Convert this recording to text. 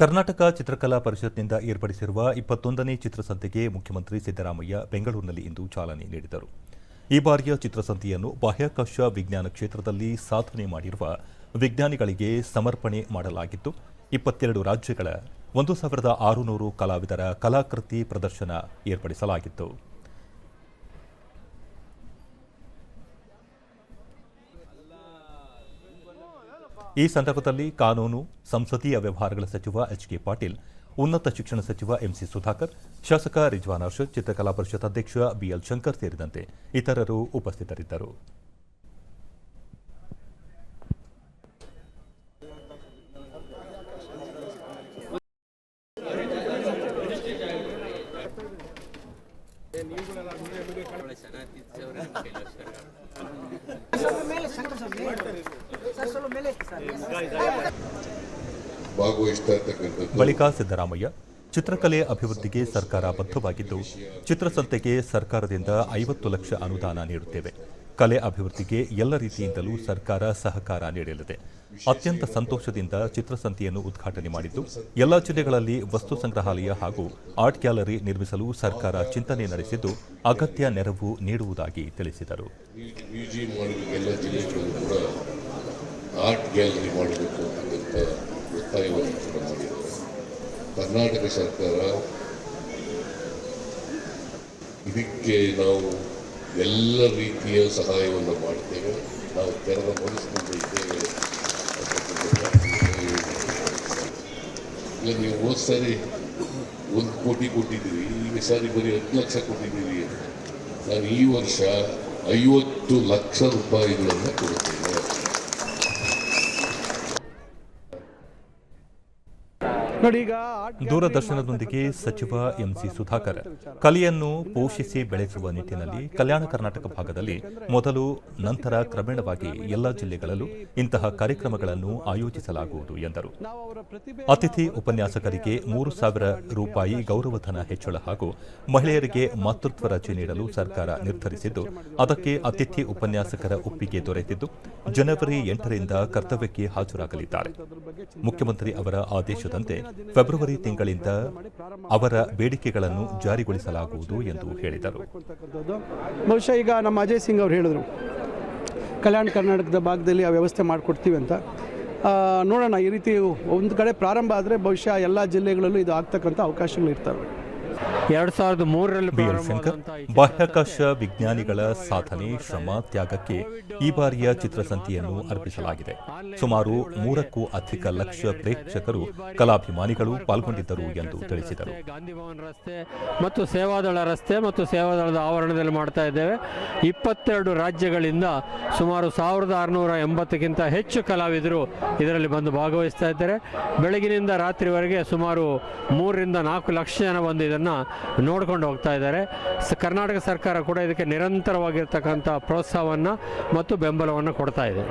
ಕರ್ನಾಟಕ ಚಿತ್ರಕಲಾ ಪರಿಷತ್ನಿಂದ ಏರ್ಪಡಿಸಿರುವ 21ನೇ ಚಿತ್ರಸಂತೆಗೆ ಮುಖ್ಯಮಂತ್ರಿ ಸಿದ್ದರಾಮಯ್ಯ ಬೆಂಗಳೂರಿನಲ್ಲಿ ಇಂದು ಚಾಲನೆ ನೀಡಿದರು. ಈ ಬಾರಿಯ ಚಿತ್ರಸಂತೆಯನ್ನು ಬಾಹ್ಯಾಕಾಶ ವಿಜ್ಞಾನ ಕ್ಷೇತ್ರದಲ್ಲಿ ಸಾಧನೆ ಮಾಡಿರುವ ವಿಜ್ಞಾನಿಗಳಿಗೆ ಸಮರ್ಪಣೆ ಮಾಡಲಾಗಿದ್ದು, 22 ರಾಜ್ಯಗಳ 1600 ಕಲಾವಿದರ ಕಲಾಕೃತಿ ಪ್ರದರ್ಶನ ಏರ್ಪಡಿಸಲಾಗಿತ್ತು. ಈ ಸಂದರ್ಭದಲ್ಲಿ ಕಾನೂನು ಸಂಸದೀಯ ವ್ಯವಹಾರಗಳ ಸಚಿವ ಎಚ್.ಕೆ. ಪಾಟೀಲ್, ಉನ್ನತ ಶಿಕ್ಷಣ ಸಚಿವ ಎಂಸಿ ಸುಧಾಕರ್, ಶಾಸಕ ರಿಜ್ವಾನ್ ಅರ್ಷದ್, ಚಿತ್ರಕಲಾ ಪರಿಷತ್ ಅಧ್ಯಕ್ಷ ಬಿಎಲ್ ಶಂಕರ್ ಸೇರಿದಂತೆ ಇತರರು ಉಪಸ್ಥಿತರಿದ್ದರು. ಬಳಿಕ ಸಿದ್ದರಾಮಯ್ಯ, ಚಿತ್ರಕಲೆ ಅಭಿವೃದ್ಧಿಗೆ ಸರ್ಕಾರ ಬದ್ಧವಾಗಿದ್ದು, ಚಿತ್ರಸಂತೆಗೆ ಸರ್ಕಾರದಿಂದ 50 ಲಕ್ಷ ಅನುದಾನ ನೀಡುತ್ತೇವೆ. ಕಲೆ ಅಭಿವೃದ್ಧಿಗೆ ಎಲ್ಲ ರೀತಿಯಿಂದಲೂ ಸರ್ಕಾರ ಸಹಕಾರ ನೀಡಲಿದೆ. ಅತ್ಯಂತ ಸಂತೋಷದಿಂದ ಚಿತ್ರಸಂತೆಯನ್ನು ಉದ್ಘಾಟನೆ ಮಾಡಿದ್ದು, ಎಲ್ಲ ಜಿಲ್ಲೆಗಳಲ್ಲಿ ವಸ್ತು ಸಂಗ್ರಹಾಲಯ ಹಾಗೂ ಆರ್ಟ್ ಗ್ಯಾಲರಿ ನಿರ್ಮಿಸಲು ಸರ್ಕಾರ ಚಿಂತನೆ ನಡೆಸಿದ್ದು, ಅಗತ್ಯ ನೆರವು ನೀಡುವುದಾಗಿ ತಿಳಿಸಿದರು. ಕರ್ನಾಟಕ ಸರ್ಕಾರ ಇದಕ್ಕೆ ನಾವು ಎಲ್ಲ ರೀತಿಯ ಸಹಾಯವನ್ನು ಮಾಡ್ತೇವೆ. ನಾವು ತೆರೆದ ಮನಸ್ಸಿನಿಂದ ಇದ್ದೇವೆ. ಇಲ್ಲ, ನೀವು ಹೋದ ಸಾರಿ 1 ಕೋಟಿ ಕೊಟ್ಟಿದ್ದೀರಿ, ಈ ಸಾರಿ ಬರೀ 10 ಲಕ್ಷ ಕೊಟ್ಟಿದ್ದೀರಿ. ನಾನು ಈ ವರ್ಷ 50 ಲಕ್ಷ ರೂಪಾಯಿಗಳನ್ನು ಕೊಡುತ್ತೇನೆ. ದೂರದರ್ಶನದೊಂದಿಗೆ ಸಚಿವ ಎಂಸಿ ಸುಧಾಕರ್, ಕಲೆಯನ್ನು ಪೋಷಿಸಿ ಬೆಳೆಸುವ ನಿಟ್ಟಿನಲ್ಲಿ ಕಲ್ಯಾಣ ಕರ್ನಾಟಕ ಭಾಗದಲ್ಲಿ ಮೊದಲು, ನಂತರ ಕ್ರಮೇಣವಾಗಿ ಎಲ್ಲ ಜಿಲ್ಲೆಗಳಲ್ಲೂ ಇಂತಹ ಕಾರ್ಯಕ್ರಮಗಳನ್ನು ಆಯೋಜಿಸಲಾಗುವುದು ಎಂದರು. ಅತಿಥಿ ಉಪನ್ಯಾಸಕರಿಗೆ 3,000 ರೂಪಾಯಿ ಗೌರವಧನ ಹೆಚ್ಚಳ ಹಾಗೂ ಮಹಿಳೆಯರಿಗೆ ಮಾತೃತ್ವ ರಜೆ ನೀಡಲು ಸರ್ಕಾರ ನಿರ್ಧರಿಸಿದ್ದು, ಅದಕ್ಕೆ ಅತಿಥಿ ಉಪನ್ಯಾಸಕರ ಒಪ್ಪಿಗೆ ದೊರೆತಿದ್ದು, ಜನವರಿ 8ರಿಂದ ಕರ್ತವ್ಯಕ್ಕೆ ಹಾಜರಾಗಲಿದ್ದಾರೆ. ಮುಖ್ಯಮಂತ್ರಿ ಅವರ ಆದೇಶದಂತೆ ಫೆಬ್ರವರಿ ತಿಂಗಳಿಂದ ಅವರ ಬೇಡಿಕೆಗಳನ್ನು ಜಾರಿಗೊಳಿಸಲಾಗುವುದು ಎಂದು ಹೇಳಿದರು. ಬಹುಶಃ ಈಗ ನಮ್ಮ ಅಜಯ್ ಸಿಂಗ್ ಅವರು ಹೇಳಿದರು, ಕಲ್ಯಾಣ ಕರ್ನಾಟಕದ ಭಾಗದಲ್ಲಿ ಆ ವ್ಯವಸ್ಥೆ ಮಾಡಿಕೊಡ್ತೀವಿ ಅಂತ. ನೋಡೋಣ, ಈ ರೀತಿ ಒಂದು ಕಡೆ ಪ್ರಾರಂಭ ಆದರೆ ಬಹುಶಃ ಎಲ್ಲ ಜಿಲ್ಲೆಗಳಲ್ಲೂ ಇದು ಆಗ್ತಕ್ಕಂಥ ಅವಕಾಶಗಳು ಇರ್ತವೆ. 2003ರಲ್ಲಿ ಬಾಹ್ಯಾಕಾಶ ವಿಜ್ಞಾನಿಗಳ ಸಾಧನೆ, ಶ್ರಮ, ತ್ಯಾಗಕ್ಕೆ ಈ ಬಾರಿಯ ಚಿತ್ರಸಂತೆಯನ್ನು ಅರ್ಪಿಸಲಾಗಿದೆ. ಸುಮಾರು 3ಕ್ಕೂ ಅಧಿಕ ಲಕ್ಷ ಪ್ರೇಕ್ಷಕರು, ಕಲಾಭಿಮಾನಿಗಳು ಪಾಲ್ಗೊಂಡಿದ್ದರು ಎಂದು ತಿಳಿಸಿದರು. ಗಾಂಧಿ ಭವನ್ ರಸ್ತೆ ಮತ್ತು ಸೇವಾದಳ ರಸ್ತೆ ಮತ್ತು ಸೇವಾದಳದ ಆವರಣದಲ್ಲಿ ಮಾಡ್ತಾ ಇದ್ದೇವೆ. 22 ರಾಜ್ಯಗಳಿಂದ ಸುಮಾರು 1680ಕ್ಕಿಂತ ಹೆಚ್ಚು ಕಲಾವಿದರು ಇದರಲ್ಲಿ ಬಂದು ಭಾಗವಹಿಸ್ತಾ ಇದ್ದಾರೆ. ಬೆಳಗಿನಿಂದ ರಾತ್ರಿವರೆಗೆ ಸುಮಾರು 3ರಿಂದ 4 ಲಕ್ಷ ಜನ ಬಂದು ಇದನ್ನು ನೋಡ್ಕೊಂಡು ಹೋಗ್ತಾ ಇದ್ದಾರೆ. ಕರ್ನಾಟಕ ಸರ್ಕಾರ ಕೂಡ ಇದಕ್ಕೆ ನಿರಂತರವಾಗಿರ್ತಕ್ಕಂಥ ಪ್ರೋತ್ಸಾಹವನ್ನು ಮತ್ತು ಬೆಂಬಲವನ್ನು ಕೊಡ್ತಾ ಇದೆ.